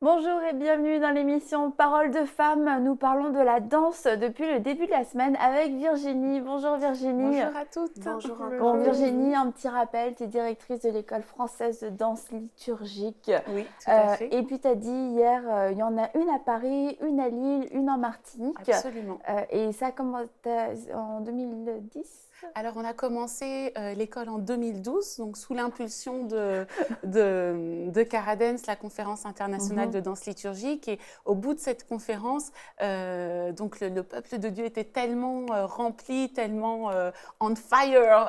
Bonjour et bienvenue dans l'émission Paroles de femmes. Nous parlons de la danse depuis le début de la semaine avec Virginie. Bonjour Virginie. Bonjour à toutes. Bonjour encore. Bon Virginie, un petit rappel, tu es directrice de l'école française de danse liturgique. Oui, tout à fait. Et puis tu as dit hier, il y en a une à Paris, une à Lille, une en Martinique. Absolument. Et ça commence en 2010 ? Alors, on a commencé l'école en 2012, donc sous l'impulsion de Caradens, la conférence internationale de danse liturgique. Et au bout de cette conférence, donc le peuple de Dieu était tellement rempli, tellement on fire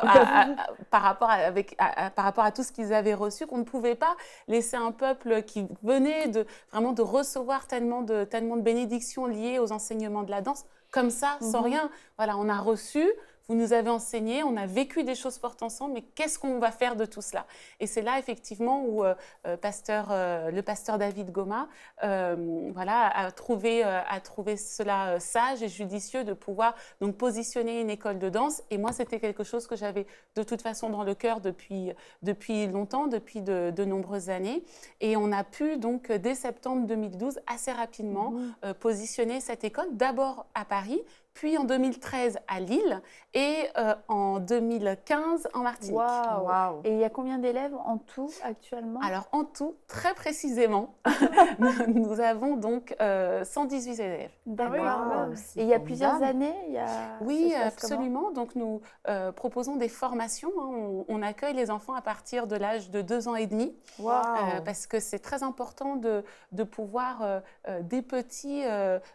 par rapport à tout ce qu'ils avaient reçu, qu'on ne pouvait pas laisser un peuple qui venait vraiment de recevoir tellement de bénédictions liées aux enseignements de la danse, comme ça, sans rien. Voilà, on a reçu. Vous nous avez enseigné, on a vécu des choses fortes ensemble, mais qu'est-ce qu'on va faire de tout cela? Et c'est là, effectivement, où le pasteur David Goma a trouvé cela sage et judicieux de pouvoir donc positionner une école de danse. Et moi, c'était quelque chose que j'avais de toute façon dans le cœur depuis longtemps, depuis de nombreuses années. Et on a pu, donc, dès septembre 2012, assez rapidement positionner cette école, d'abord à Paris, puis en 2013 à Lille et en 2015 en Martinique. Wow. Et il y a combien d'élèves en tout actuellement? Alors en tout, très précisément, nous avons donc 118 élèves. D'accord. Et il y a plusieurs années Oui, absolument. Donc nous proposons des formations. On accueille les enfants à partir de l'âge de 2 ans et demi. Parce que c'est très important de pouvoir, des petits,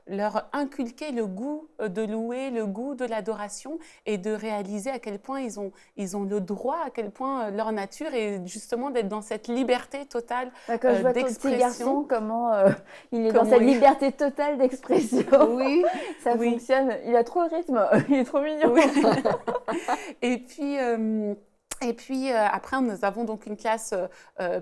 leur inculquer le goût de louer, le goût de l'adoration et de réaliser à quel point ils ont le droit, à quel point leur nature est justement d'être dans cette liberté totale d'expression. Je vois ton petit garçon, comment il est dans cette liberté totale d'expression. Oui. Ça fonctionne. Il a trop le rythme, il est trop mignon. Oui. Et puis, après, nous avons donc une classe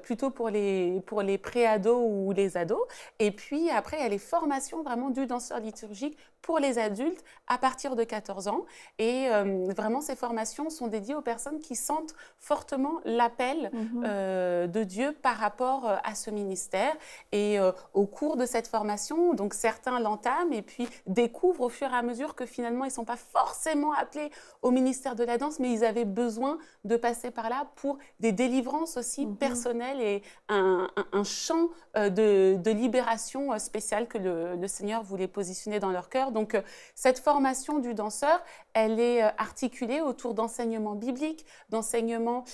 plutôt pour les pré-ados ou les ados. Et puis, après, il y a les formations vraiment du danseur liturgique pour les adultes à partir de 14 ans. Et vraiment, ces formations sont dédiées aux personnes qui sentent fortement l'appel de Dieu par rapport à ce ministère. Et au cours de cette formation, donc certains l'entament et puis découvrent au fur et à mesure que finalement, ils ne sont pas forcément appelés au ministère de la danse, mais ils avaient besoin de passer par là pour des délivrances aussi personnelles et un champ de libération spécial que le Seigneur voulait positionner dans leur cœur. Donc, cette formation du danseur, elle est articulée autour d'enseignements bibliques, d'enseignements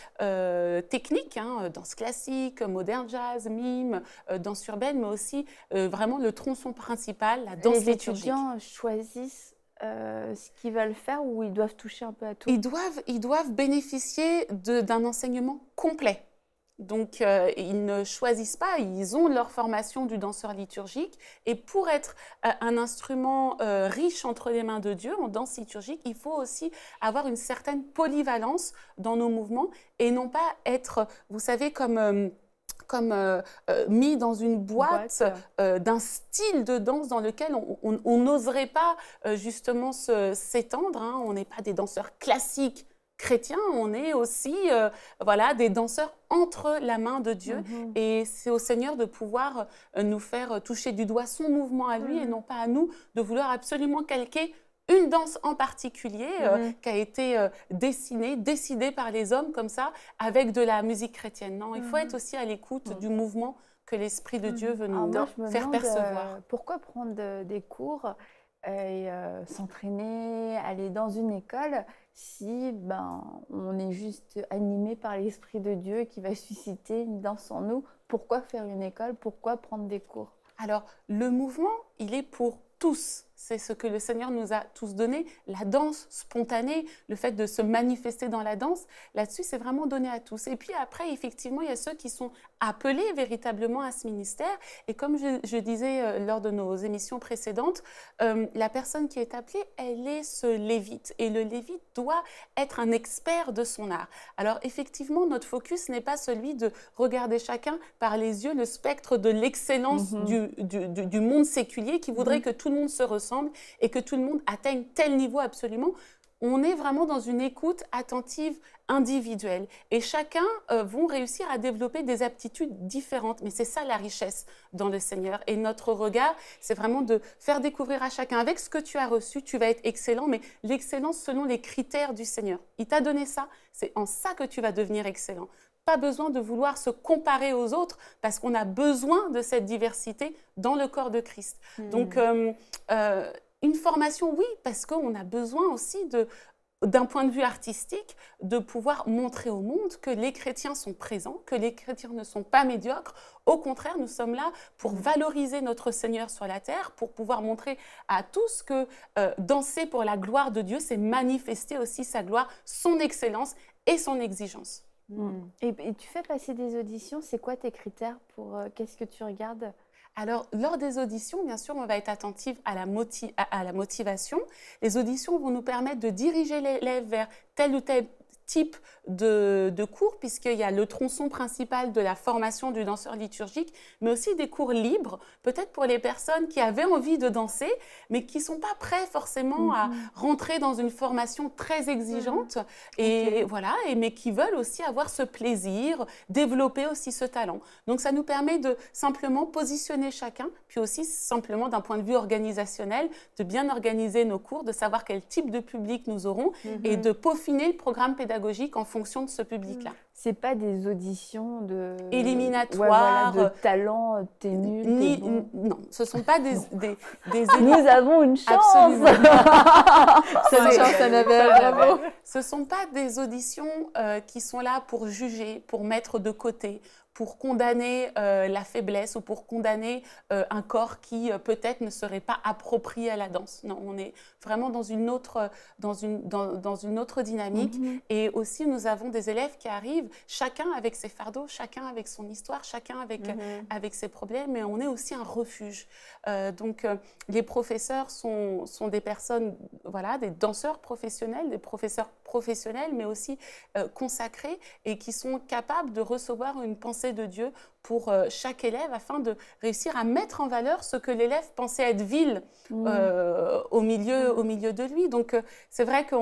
techniques, danse classique, moderne jazz, mime, danse urbaine, mais aussi vraiment le tronçon principal, la danse liturgique. Les étudiants choisissent ce qu'ils veulent faire ou ils doivent toucher un peu à tout? Ils doivent bénéficier d'un enseignement complet. Donc, ils ne choisissent pas, ils ont leur formation du danseur liturgique. Et pour être un instrument riche entre les mains de Dieu en danse liturgique, il faut aussi avoir une certaine polyvalence dans nos mouvements et non pas être, vous savez, comme mis dans une boîte d'un style de danse dans lequel on n'oserait pas justement s'étendre. On n'est pas des danseurs classiques chrétiens, on est aussi des danseurs entre la main de Dieu. Et c'est au Seigneur de pouvoir nous faire toucher du doigt son mouvement à lui et non pas à nous de vouloir absolument calquer une danse en particulier qui a été décidée par les hommes comme ça, avec de la musique chrétienne. Non, il faut être aussi à l'écoute du mouvement que l'Esprit de Dieu veut nous faire percevoir. Pourquoi prendre des cours et s'entraîner, aller dans une école si on est juste animé par l'Esprit de Dieu qui va susciter une danse en nous? Pourquoi faire une école? Pourquoi prendre des cours? Alors, le mouvement, il est pour tous. C'est ce que le Seigneur nous a tous donné. La danse spontanée, le fait de se manifester dans la danse, là-dessus, c'est vraiment donné à tous. Et puis après, effectivement, il y a ceux qui sont appelés véritablement à ce ministère. Et comme je disais lors de nos émissions précédentes, la personne qui est appelée, elle est ce lévite. Et le lévite doit être un expert de son art. Alors effectivement, notre focus n'est pas celui de regarder chacun par les yeux le spectre de l'excellence du monde séculier qui voudrait que tout le monde se ressemble et que tout le monde atteigne tel niveau absolument. on est vraiment dans une écoute attentive individuelle. Et chacun vont réussir à développer des aptitudes différentes. Mais c'est ça la richesse dans le Seigneur. Et notre regard, c'est vraiment de faire découvrir à chacun, avec ce que tu as reçu, tu vas être excellent, mais l'excellence selon les critères du Seigneur. Il t'a donné ça, c'est en ça que tu vas devenir excellent. Pas besoin de vouloir se comparer aux autres parce qu'on a besoin de cette diversité dans le corps de Christ. Donc, une formation, oui, parce qu'on a besoin aussi d'un point de vue artistique, de pouvoir montrer au monde que les chrétiens sont présents, que les chrétiens ne sont pas médiocres. Au contraire, nous sommes là pour valoriser notre Seigneur sur la terre, pour pouvoir montrer à tous que danser pour la gloire de Dieu, c'est manifester aussi sa gloire, son excellence et son exigence. Et tu fais passer des auditions, c'est quoi tes critères pour qu'est-ce que tu regardes? Alors, lors des auditions, bien sûr, on va être attentive à la motivation. Les auditions vont nous permettre de diriger l'élève vers tel ou tel type de cours, puisqu'il y a le tronçon principal de la formation du danseur liturgique, mais aussi des cours libres, peut-être pour les personnes qui avaient envie de danser, mais qui ne sont pas prêts forcément à rentrer dans une formation très exigeante, et voilà, mais qui veulent aussi avoir ce plaisir, développer aussi ce talent. Donc ça nous permet de simplement positionner chacun, puis aussi simplement d'un point de vue organisationnel, de bien organiser nos cours, de savoir quel type de public nous aurons, et de peaufiner le programme pédagogique en fonction de ce public-là. C'est pas des auditions éliminatoires, de talent, t'es nul, bon. Non, ce ne sont pas des Nous avons une chance. Absolument. Cette chance, Annabelle, bravo. Ce ne sont pas des auditions qui sont là pour juger, pour mettre de côté, pour condamner la faiblesse ou pour condamner un corps qui peut-être ne serait pas approprié à la danse. Non, on est vraiment dans une autre dynamique. Et aussi, nous avons des élèves qui arrivent, chacun avec ses fardeaux, chacun avec son histoire, chacun avec ses problèmes, mais on est aussi un refuge. Donc, les professeurs sont des personnes, voilà, des danseurs professionnels, des professeurs professionnels, mais aussi consacrés et qui sont capables de recevoir une pensée de Dieu pour chaque élève afin de réussir à mettre en valeur ce que l'élève pensait être vil au milieu de lui. Donc, c'est vrai que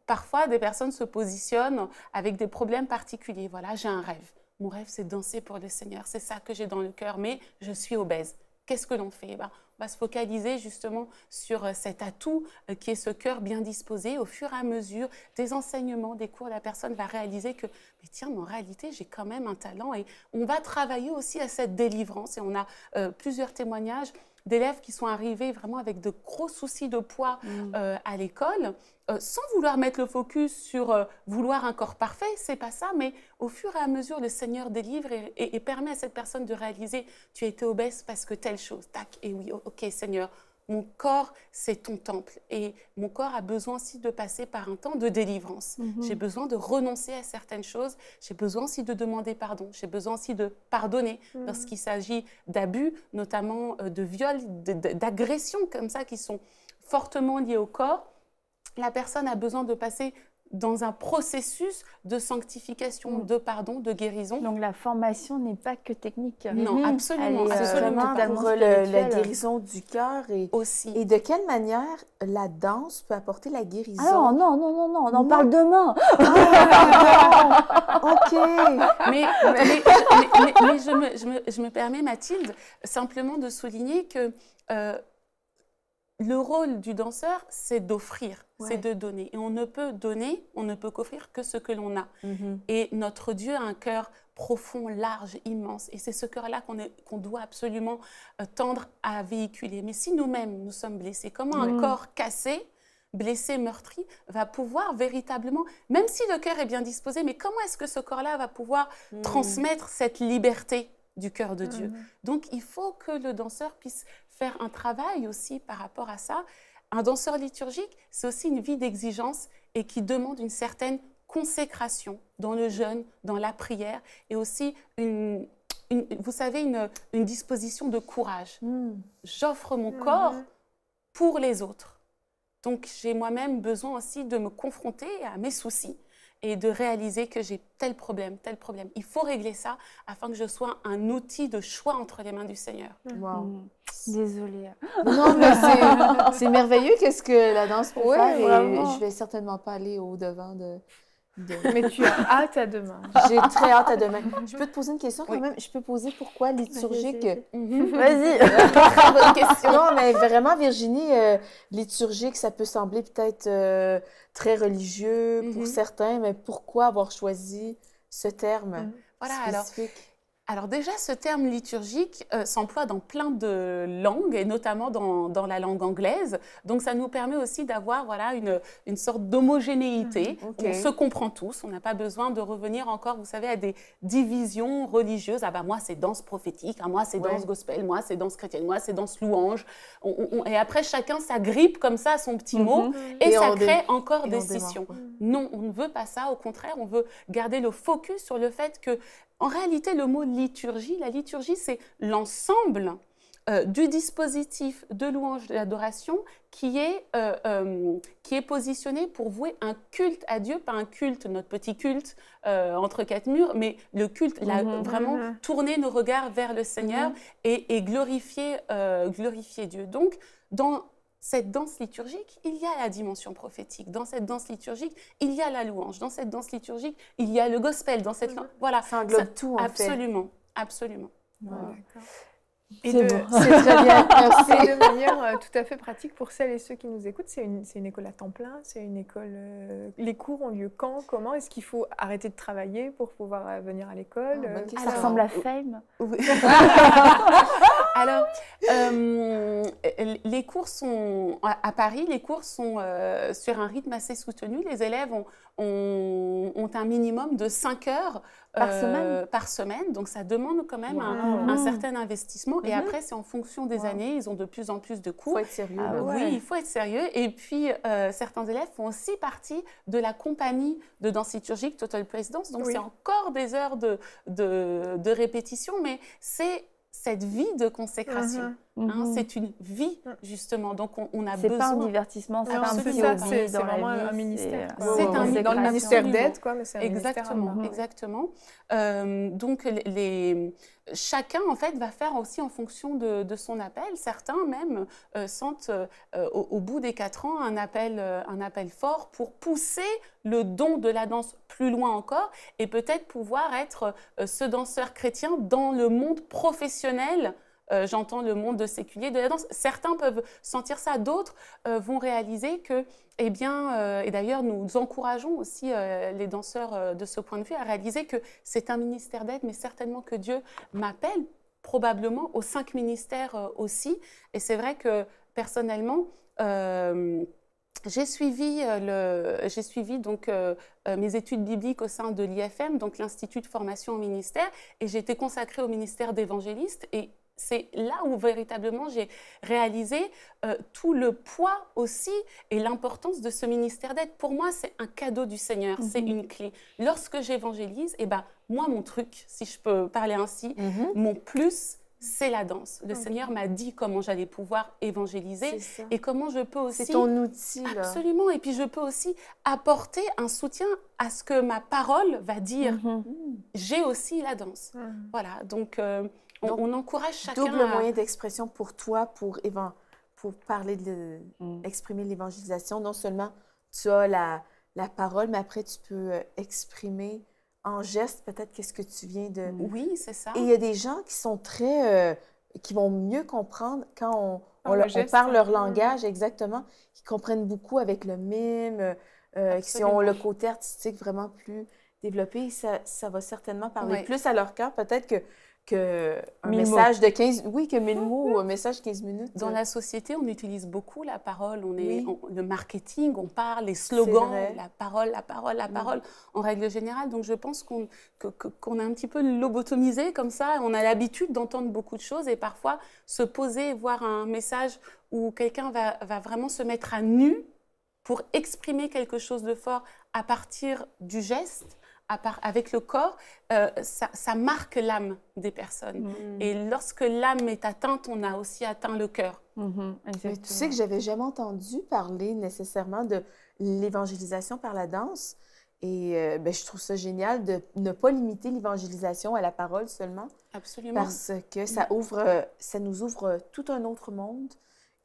parfois, des personnes se positionnent avec des problèmes particuliers. Voilà, j'ai un rêve. Mon rêve, c'est danser pour le Seigneur. C'est ça que j'ai dans le cœur, mais je suis obèse. Qu'est-ce que l'on fait? On va se focaliser justement sur cet atout qui est ce cœur bien disposé. Au fur et à mesure des enseignements, des cours, la personne va réaliser que, mais tiens, mais en réalité, j'ai quand même un talent. Et on va travailler aussi à cette délivrance. Et on a plusieurs témoignages d'élèves qui sont arrivés vraiment avec de gros soucis de poids à l'école, sans vouloir mettre le focus sur vouloir un corps parfait, c'est pas ça, mais au fur et à mesure, le Seigneur délivre et permet à cette personne de réaliser « tu as été obèse parce que telle chose, tac, et oui, ok Seigneur, mon corps, c'est ton temple et mon corps a besoin aussi de passer par un temps de délivrance. J'ai besoin de renoncer à certaines choses, j'ai besoin aussi de demander pardon, j'ai besoin aussi de pardonner lorsqu'il s'agit d'abus, notamment de viols, d'agressions comme ça qui sont fortement liées au corps. La personne a besoin de passer dans un processus de sanctification, de pardon, de guérison. Donc la formation n'est pas que technique. Non, absolument. Absolument pour la guérison du cœur. Aussi. Et de quelle manière la danse peut apporter la guérison? Alors non, on en parle demain. Ok. Mais je me permets, Mathilde, simplement de souligner que le rôle du danseur, c'est d'offrir, c'est de donner. Et on ne peut donner, on ne peut qu'offrir que ce que l'on a. Et notre Dieu a un cœur profond, large, immense. Et c'est ce cœur-là qu'on doit absolument tendre à véhiculer. Mais si nous-mêmes, nous sommes blessés, comment un corps cassé, blessé, meurtri, va pouvoir véritablement, même si le cœur est bien disposé, mais comment est-ce que ce corps-là va pouvoir transmettre cette liberté du cœur de Dieu? Donc, il faut que le danseur puisse faire un travail aussi par rapport à ça. Un danseur liturgique, c'est aussi une vie d'exigence et qui demande une certaine consécration dans le jeûne, dans la prière et aussi vous savez, une disposition de courage. J'offre mon corps pour les autres. Donc, j'ai moi-même besoin aussi de me confronter à mes soucis et de réaliser que j'ai tel problème, tel problème. Il faut régler ça afin que je sois un outil de choix entre les mains du Seigneur. Wow. Désolée. Non, mais c'est merveilleux qu'est-ce que la danse peut faire et vraiment. je vais certainement pas aller au-devant de... Mais tu as hâte à demain. J'ai très hâte à demain. Je peux te poser une question quand Oui. même? Je peux poser pourquoi liturgique? Vas-y. Très bonne question. Non, mais vraiment, Virginie, liturgique, ça peut sembler peut-être très religieux pour certains, mais pourquoi avoir choisi ce terme Voilà, spécifique? Alors déjà, ce terme liturgique s'emploie dans plein de langues, et notamment dans la langue anglaise. Donc ça nous permet aussi d'avoir voilà, une sorte d'homogénéité. Okay. On se comprend tous, on n'a pas besoin de revenir encore, vous savez, à des divisions religieuses. Ah bah moi, c'est danse prophétique, moi, c'est danse gospel, moi, c'est danse chrétienne, moi, c'est danse louange. Et après, chacun s'agrippe comme ça à son petit mot, et ça crée encore des scissions. Non, on ne veut pas ça, au contraire, on veut garder le focus sur le fait que en réalité, le mot liturgie, la liturgie, c'est l'ensemble du dispositif de louange, de l'adoration qui est positionné pour vouer un culte à Dieu, pas un culte, notre petit culte entre quatre murs, mais le culte, vraiment tourner nos regards vers le Seigneur et glorifier Dieu. Donc, dans cette danse liturgique, il y a la dimension prophétique. Dans cette danse liturgique, il y a la louange. Dans cette danse liturgique, il y a le gospel. Dans cette voilà, ça englobe tout en absolument, absolument. Et c'est bon. C'est très bien, merci. Et de manière tout à fait pratique pour celles et ceux qui nous écoutent, c'est une école à temps plein, c'est une école... les cours ont lieu quand, comment? Est-ce qu'il faut arrêter de travailler pour pouvoir venir à l'école? Ça ressemble à Fame. Oui. Alors, les cours sont à Paris, les cours sont sur un rythme assez soutenu. Les élèves ont un minimum de 5 heures par semaine. Donc, ça demande quand même un certain investissement. Et après, c'est en fonction des années. Ils ont de plus en plus de cours. Il faut être sérieux. Oui, il faut être sérieux. Et puis, certains élèves font aussi partie de la compagnie de danse liturgique Total Praise Dance. Donc, c'est encore des heures de répétition, mais c'est cette vie de consécration. C'est une vie, justement. Donc, on a besoin... C'est pas un divertissement, c'est pas un petit hobby dans vraiment la vie. un ministère. C'est dans le ministère d'aide, quoi, mais c'est un exactement, ministère. Exactement. Donc, chacun, en fait, va faire aussi en fonction de son appel. Certains, même, sentent au bout des 4 ans un appel fort pour pousser le don de la danse plus loin encore et peut-être pouvoir être ce danseur chrétien dans le monde professionnel. J'entends le monde séculier de la danse. Certains peuvent sentir ça, d'autres vont réaliser que, eh bien, et d'ailleurs nous encourageons aussi les danseurs de ce point de vue à réaliser que c'est un ministère d'aide, mais certainement que Dieu m'appelle probablement aux 5 ministères aussi. Et c'est vrai que personnellement, j'ai suivi donc mes études bibliques au sein de l'IFM, donc l'Institut de formation au ministère, et j'ai été consacrée au ministère d'évangéliste. Et c'est là où véritablement j'ai réalisé tout le poids aussi et l'importance de ce ministère d'aide. Pour moi, c'est un cadeau du Seigneur, c'est une clé. Lorsque j'évangélise, eh ben, moi, mon truc, si je peux parler ainsi, mon plus, c'est la danse. Le Seigneur m'a dit comment j'allais pouvoir évangéliser et comment je peux aussi... C'est ton outil, là. Absolument. Et puis, je peux aussi apporter un soutien à ce que ma parole va dire. J'ai aussi la danse. Voilà. Donc, on encourage chacun double moyen d'expression pour toi, pour parler exprimer l'évangélisation. Non seulement tu as la parole, mais après, tu peux exprimer en geste peut-être qu'est-ce que tu viens de... Oui, c'est ça. Et il y a des gens qui sont qui vont mieux comprendre quand on geste, parle leur langage, exactement, qui comprennent beaucoup avec le mime, qui ont le côté artistique vraiment plus développé. Ça va certainement parler plus à leur cœur, peut-être que un message de 15... Oui, que 1000 mots ou un message de 15 minutes. Dans la société, on utilise beaucoup la parole. Le marketing, on parle, les slogans, la parole, en règle générale. Donc, je pense qu'on a un petit peu lobotomisé comme ça. On a l'habitude d'entendre beaucoup de choses et parfois se poser, voir un message où quelqu'un va vraiment se mettre à nu pour exprimer quelque chose de fort à partir du geste, avec le corps, ça marque l'âme des personnes. Et lorsque l'âme est atteinte, on a aussi atteint le cœur. Mais tu sais que j'avais jamais entendu parler nécessairement de l'évangélisation par la danse. Et ben, je trouve ça génial de ne pas limiter l'évangélisation à la parole seulement. Absolument. Parce que ça nous ouvre tout un autre monde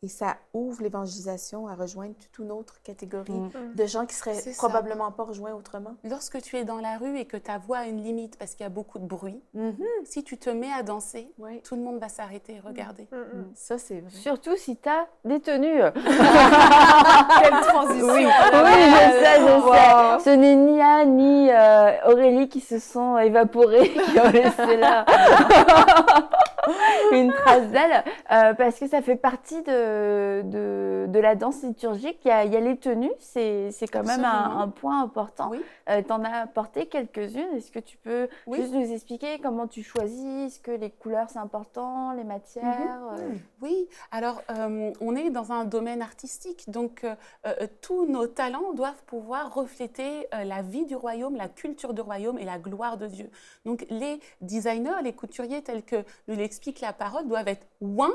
et ça ouvre l'évangélisation à rejoindre toute une autre catégorie de gens qui seraient probablement pas rejoints autrement. Lorsque tu es dans la rue et que ta voix a une limite parce qu'il y a beaucoup de bruit, si tu te mets à danser, tout le monde va s'arrêter et regarder. Ça, c'est vrai. Surtout si tu as des tenues. Quelle transition! Oui, je sais. Ce n'est ni Anne ni Aurélie qui se sont évaporées, qui ont laissé là une trace d'elle, parce que ça fait partie de la danse liturgique. Il y a les tenues, c'est quand même un point important. Oui. Tu en as apporté quelques-unes. Est-ce que tu peux juste nous expliquer comment tu choisis? Est-ce que les couleurs, c'est important, les matières? Oui, alors on est dans un domaine artistique, donc tous nos talents doivent pouvoir refléter la vie du royaume, la culture du royaume et la gloire de Dieu. Donc les designers, les couturiers tels que nous l'explique la parole, doivent être oints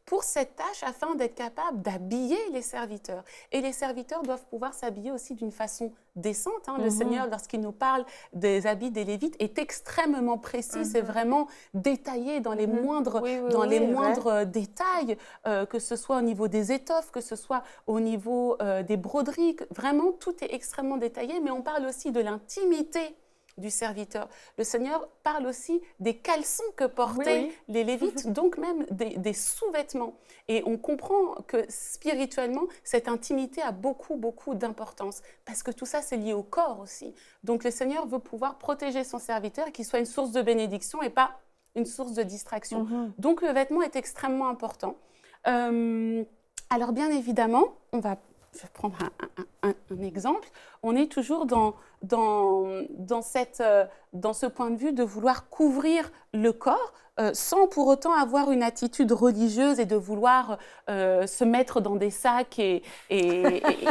pour cette tâche afin d'être capables d'habiller les serviteurs. Et les serviteurs doivent pouvoir s'habiller aussi d'une façon décente. Le Seigneur, lorsqu'il nous parle des habits des Lévites, est extrêmement précis. C'est vraiment détaillé dans les moindres, moindres détails, que ce soit au niveau des étoffes, que ce soit au niveau des broderies. Vraiment, tout est extrêmement détaillé, mais on parle aussi de l'intimité du serviteur. Le Seigneur parle aussi des caleçons que portaient les Lévites, donc même des sous-vêtements. Et on comprend que spirituellement, cette intimité a beaucoup, beaucoup d'importance, parce que tout ça, c'est lié au corps aussi. Donc le Seigneur veut pouvoir protéger son serviteur et qu'il soit une source de bénédiction et pas une source de distraction. Donc le vêtement est extrêmement important. Alors bien évidemment, je vais prendre un exemple. On est toujours dans ce point de vue de vouloir couvrir le corps sans pour autant avoir une attitude religieuse et de vouloir se mettre dans des sacs et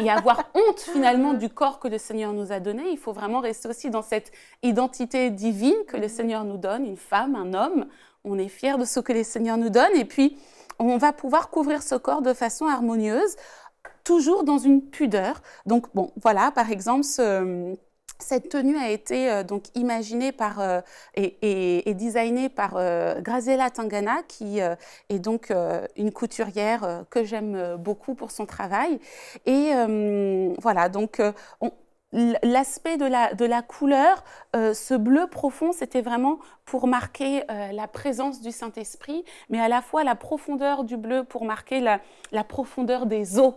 avoir honte finalement du corps que le Seigneur nous a donné. Il faut vraiment rester aussi dans cette identité divine que le Seigneur nous donne, une femme, un homme. On est fiers de ce que le Seigneur nous donne et puis on va pouvoir couvrir ce corps de façon harmonieuse, toujours dans une pudeur. Donc, bon, voilà, par exemple, cette tenue a été donc imaginée et designée par Graziella Tangana, qui est donc une couturière que j'aime beaucoup pour son travail. Et voilà, donc l'aspect de la couleur, ce bleu profond, c'était vraiment pour marquer la présence du Saint-Esprit, mais à la fois la profondeur du bleu pour marquer la profondeur des eaux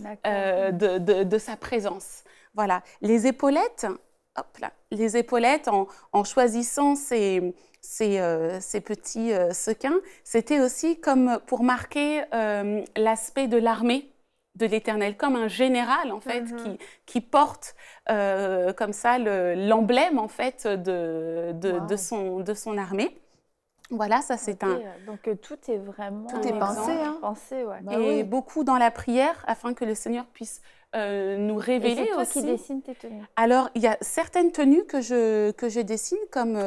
de sa présence. Voilà. Les épaulettes, hop là, les épaulettes, en choisissant ces petits sequins, c'était aussi comme pour marquer l'aspect de l'armée de l'Éternel, comme un général en fait qui porte comme ça l'emblème en fait de son armée. Voilà, ça c'est Donc tout est vraiment pensé, pensé, ouais. Et beaucoup dans la prière afin que le Seigneur puisse nous révéler. Et c'est toi aussi. qui dessines tes tenues? Alors il y a certaines tenues que je dessine comme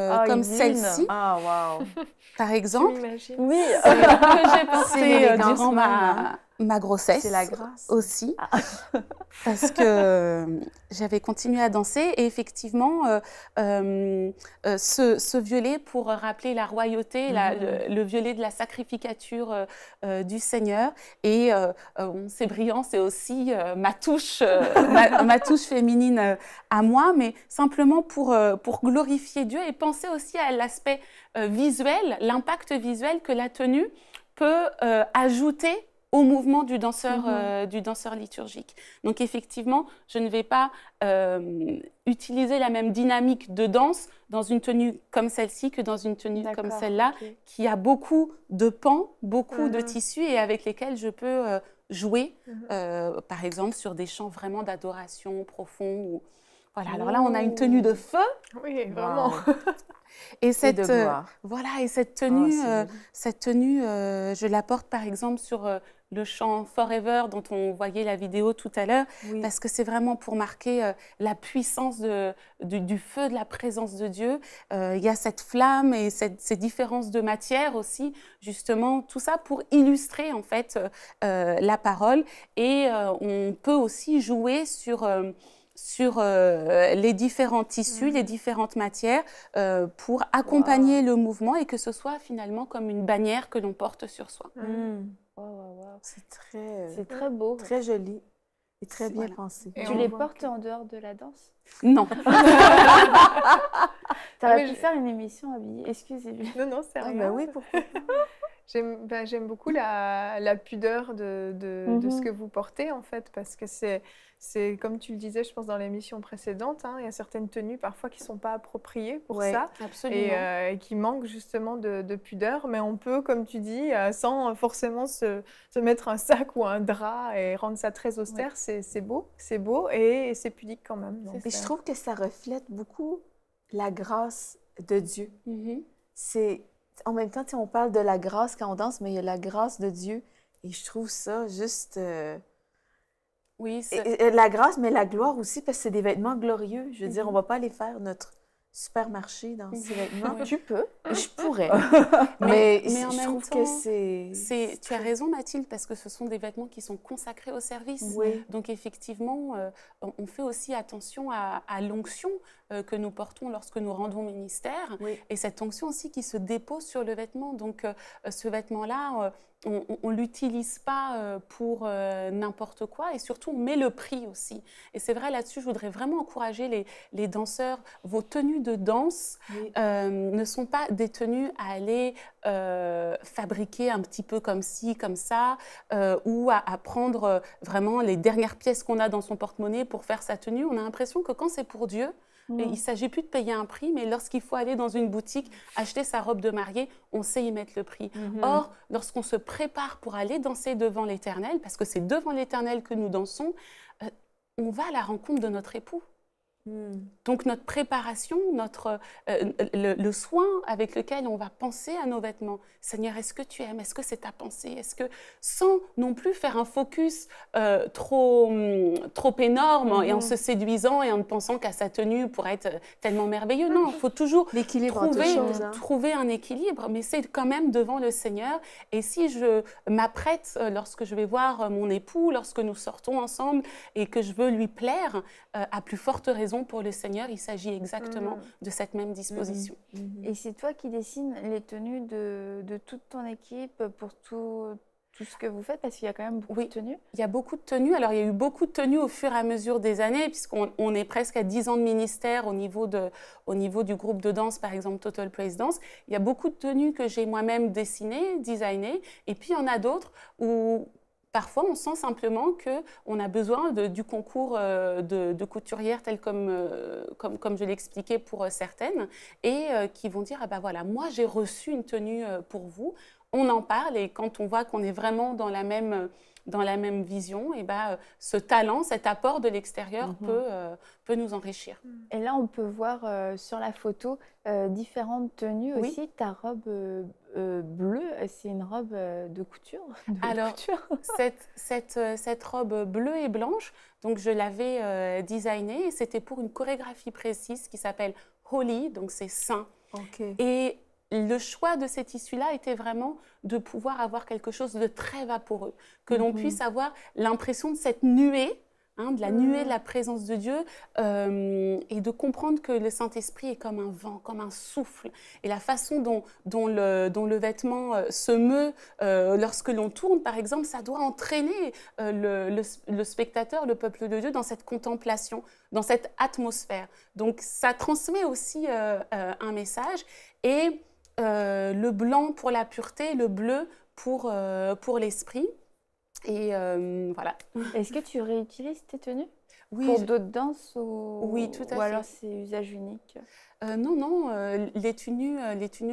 celle-ci. Ah waouh. Par exemple. Oui. Que j'ai porté durant ma grossesse. C'est la grâce. Aussi. Parce que j'avais continué à danser et effectivement, ce violet pour rappeler la royauté, le violet de la sacrificature du Seigneur. Et c'est brillant, c'est aussi ma touche féminine à moi, mais simplement pour glorifier Dieu et penser aussi à l'aspect visuel, l'impact visuel que la tenue peut ajouter au mouvement du danseur liturgique. Donc effectivement, je ne vais pas utiliser la même dynamique de danse dans une tenue comme celle-ci que dans une tenue comme celle-là, qui a beaucoup de pans, beaucoup de tissus et avec lesquels je peux jouer, par exemple, sur des chants vraiment d'adoration profond. Voilà, alors là, on a une tenue de feu. Oui, vraiment. Et cette tenue, je la porte par exemple sur le chant Forever dont on voyait la vidéo tout à l'heure, parce que c'est vraiment pour marquer la puissance du feu, de la présence de Dieu. Il y a cette flamme et ces différences de matière aussi, justement, tout ça pour illustrer en fait la parole. Et on peut aussi jouer sur sur les différents tissus, les différentes matières pour accompagner le mouvement et que ce soit finalement comme une bannière que l'on porte sur soi. C'est très beau. Très joli et très bien pensé. Et tu les portes en dehors de la danse? Non. T'aurais pu faire une émission habillée, excusez-moi. Non, c'est rien. Ben oui, pourquoi J'aime beaucoup la pudeur de ce que vous portez, en fait, parce que c'est comme tu le disais, je pense, dans l'émission précédente, il y a certaines tenues parfois qui ne sont pas appropriées pour ça. Absolument. Et qui manquent justement de pudeur, mais on peut, comme tu dis, sans forcément se mettre un sac ou un drap et rendre ça très austère, c'est beau et c'est pudique quand même. Donc, et je trouve que ça reflète beaucoup la grâce de Dieu. C'est... En même temps, on parle de la grâce quand on danse, mais il y a la grâce de Dieu. Et je trouve ça juste... Oui, la grâce, mais la gloire aussi, parce que c'est des vêtements glorieux. Je veux dire, on ne va pas aller faire notre supermarché dans ces vêtements. Tu peux. Je pourrais. mais en je même trouve temps, que c'est... Tu as raison, Mathilde, parce que ce sont des vêtements qui sont consacrés au service. Oui. Donc, effectivement, on fait aussi attention à l'onction que nous portons lorsque nous rendons ministère. Oui. Et cette onction aussi qui se dépose sur le vêtement. Donc, ce vêtement-là, on ne l'utilise pas pour n'importe quoi. Et surtout, on met le prix aussi. Et c'est vrai, là-dessus, je voudrais vraiment encourager les danseurs. Vos tenues de danse ne sont pas des tenues à aller fabriquer un petit peu comme ci, comme ça, ou à prendre vraiment les dernières pièces qu'on a dans son porte-monnaie pour faire sa tenue. On a l'impression que quand c'est pour Dieu, et il ne s'agit plus de payer un prix, mais lorsqu'il faut aller dans une boutique, acheter sa robe de mariée, on sait y mettre le prix. Or, lorsqu'on se prépare pour aller danser devant l'Éternel, parce que c'est devant l'Éternel que nous dansons, on va à la rencontre de notre époux. Donc notre préparation, le soin avec lequel on va penser à nos vêtements. Seigneur, est-ce que tu aimes? Est-ce que c'est ta pensée? Est-ce que, sans non plus faire un focus trop énorme et en se séduisant et en pensant qu'à sa tenue pour être tellement merveilleux. Non, il faut toujours trouver un équilibre, mais c'est quand même devant le Seigneur. Et si je m'apprête lorsque je vais voir mon époux, lorsque nous sortons ensemble et que je veux lui plaire, à plus forte raison pour le Seigneur, il s'agit exactement de cette même disposition. Et c'est toi qui dessines les tenues de toute ton équipe pour tout ce que vous faites, parce qu'il y a quand même beaucoup de tenues? Il y a beaucoup de tenues. Alors, il y a eu beaucoup de tenues au fur et à mesure des années, puisqu'on est presque à 10 ans de ministère au niveau du groupe de danse, par exemple Total Praise Dance. Il y a beaucoup de tenues que j'ai moi-même dessinées, designées, et puis il y en a d'autres où parfois, on sent simplement qu'on a besoin du concours de couturières, tel comme je l'expliquais pour certaines, et qui vont dire, ah ben voilà, moi j'ai reçu une tenue pour vous. On en parle, et quand on voit qu'on est vraiment dans la même vision, et ce talent, cet apport de l'extérieur peut nous enrichir. Et là, on peut voir sur la photo différentes tenues aussi. Ta robe bleue, c'est une robe de couture? Alors, cette robe bleue et blanche, donc je l'avais designée, et c'était pour une chorégraphie précise qui s'appelle Holy, donc c'est saint. Et le choix de ces tissus-là était vraiment de pouvoir avoir quelque chose de très vaporeux, que l'on puisse avoir l'impression de cette nuée, de la nuée de la présence de Dieu, et de comprendre que le Saint-Esprit est comme un vent, comme un souffle. Et la façon dont le vêtement se meut lorsque l'on tourne, par exemple, ça doit entraîner le spectateur, le peuple de Dieu, dans cette contemplation, dans cette atmosphère. Donc, ça transmet aussi un message. Et le blanc pour la pureté, le bleu pour l'esprit. Et voilà. Est-ce que tu réutilises tes tenues pour d'autres danses Oui, tout à fait. Ou alors c'est usage unique? Non, les tenues,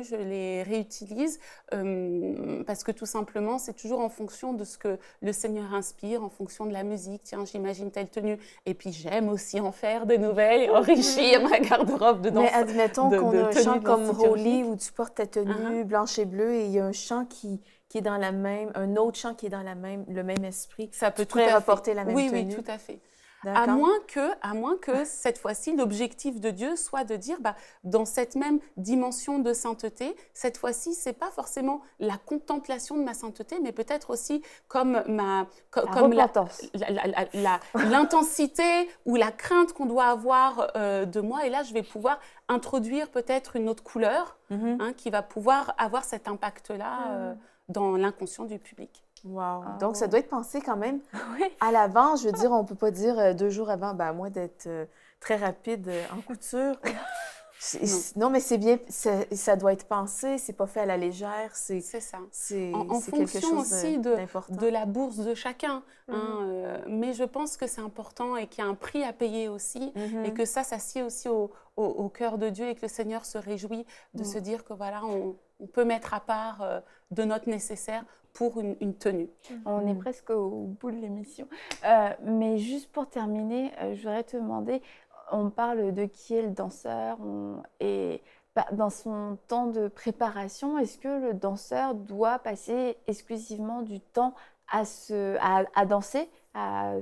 je les réutilise parce que tout simplement, c'est toujours en fonction de ce que le Seigneur inspire, en fonction de la musique. Tiens, j'imagine telle tenue. Et puis, j'aime aussi en faire de nouvelles et enrichir ma garde-robe de danse. Mais admettons qu'on a un chant comme Holy où tu portes ta tenue blanche et bleue et il y a un chant qui est dans un autre chant qui est dans le même esprit. Ça peut tout à fait rapporter la même tenue. Oui, tout à fait. à moins que cette fois-ci, l'objectif de Dieu soit de dire, dans cette même dimension de sainteté, cette fois-ci, ce n'est pas forcément la contemplation de ma sainteté, mais peut-être aussi comme l'intensité ou la crainte qu'on doit avoir de moi. Et là, je vais pouvoir introduire peut-être une autre couleur qui va pouvoir avoir cet impact-là dans l'inconscient du public. Wow. Donc, ça doit être pensé quand même à l'avance. Je veux dire, on ne peut pas dire 2 jours avant, à moins d'être très rapide en couture. Non, mais c'est bien, ça doit être pensé, c'est pas fait à la légère. C'est ça. C'est quelque chose aussi de la bourse de chacun. Mais je pense que c'est important et qu'il y a un prix à payer aussi et que ça s'assied aussi au cœur de Dieu et que le Seigneur se réjouit de se dire que voilà, on peut mettre à part de notre nécessaire pour une tenue. On est presque au bout de l'émission. Mais juste pour terminer, je voudrais te demander, on parle de qui est le danseur et dans son temps de préparation, est-ce que le danseur doit passer exclusivement du temps à danser, à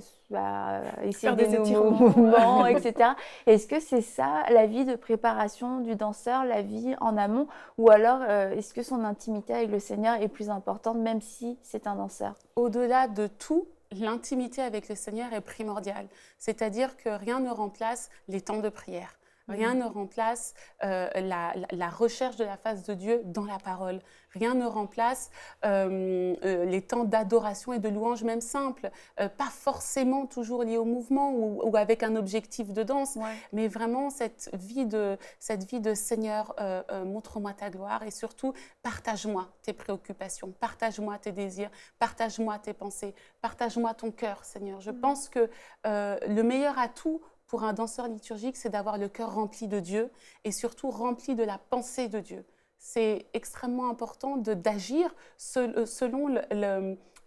essayer des nouveaux mouvements, etc. Est-ce que c'est ça la vie de préparation du danseur, la vie en amont, ou alors est-ce que son intimité avec le Seigneur est plus importante même si c'est un danseur? Au-delà de tout, l'intimité avec le Seigneur est primordiale. C'est-à-dire que rien ne remplace les temps de prière. Rien ne remplace la recherche de la face de Dieu dans la parole. Rien ne remplace les temps d'adoration et de louange, même simples. Pas forcément toujours liés au mouvement ou avec un objectif de danse, mais vraiment cette vie de Seigneur, montre-moi ta gloire et surtout partage-moi tes préoccupations, partage-moi tes désirs, partage-moi tes pensées, partage-moi ton cœur, Seigneur. Je pense que le meilleur atout pour un danseur liturgique, c'est d'avoir le cœur rempli de Dieu et surtout rempli de la pensée de Dieu. C'est extrêmement important d'agir selon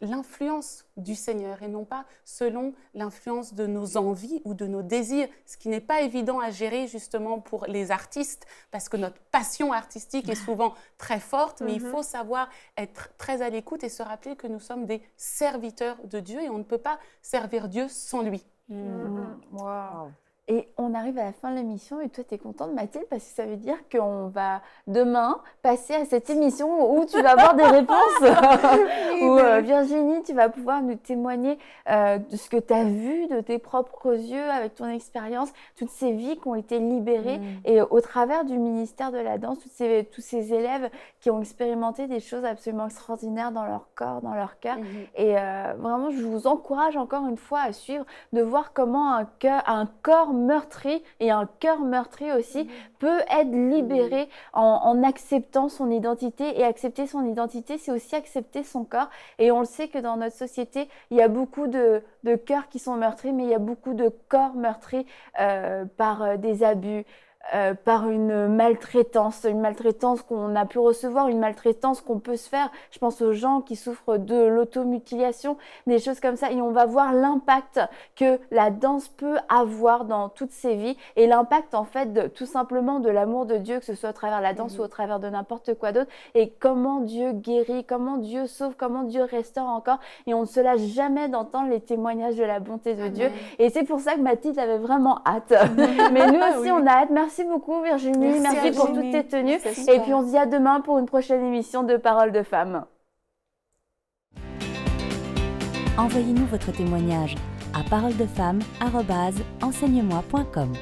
l'influence du Seigneur et non pas selon l'influence de nos envies ou de nos désirs, ce qui n'est pas évident à gérer justement pour les artistes parce que notre passion artistique est souvent très forte, mais il faut savoir être très à l'écoute et se rappeler que nous sommes des serviteurs de Dieu et on ne peut pas servir Dieu sans lui. Wow. Et on arrive à la fin de l'émission et toi, tu es contente, Mathilde, parce que ça veut dire qu'on va demain passer à cette émission où tu vas avoir des réponses. Où Virginie, tu vas pouvoir nous témoigner de ce que tu as vu de tes propres yeux avec ton expérience, toutes ces vies qui ont été libérées et au travers du ministère de la danse, tous ces élèves qui ont expérimenté des choses absolument extraordinaires dans leur corps, dans leur cœur. Et vraiment, je vous encourage encore une fois à suivre, de voir comment un corps meurtri et un cœur meurtri aussi peut être libéré en acceptant son identité. Et accepter son identité, c'est aussi accepter son corps. Et on le sait que dans notre société, il y a beaucoup de cœurs qui sont meurtris, mais il y a beaucoup de corps meurtris par des abus, par une maltraitance qu'on a pu recevoir, une maltraitance qu'on peut se faire. Je pense aux gens qui souffrent de l'automutilation, des choses comme ça. Et on va voir l'impact que la danse peut avoir dans toutes ces vies et l'impact en fait tout simplement de l'amour de Dieu, que ce soit au travers de la danse ou au travers de n'importe quoi d'autre. Et comment Dieu guérit, comment Dieu sauve, comment Dieu restaure encore. Et on ne se lâche jamais d'entendre les témoignages de la bonté de Dieu. Et c'est pour ça que Mathilde avait vraiment hâte. Mais nous aussi, on a hâte. Merci beaucoup Virginie, merci pour toutes tes tenues et puis on se dit à demain pour une prochaine émission de Paroles de Femmes. Envoyez-nous votre témoignage à paroledefemmes@enseigne-moi.com.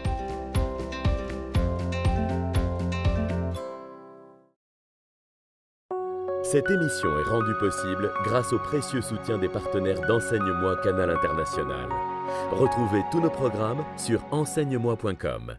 Cette émission est rendue possible grâce au précieux soutien des partenaires d'Enseigne-moi Canal International. Retrouvez tous nos programmes sur enseigne-moi.com.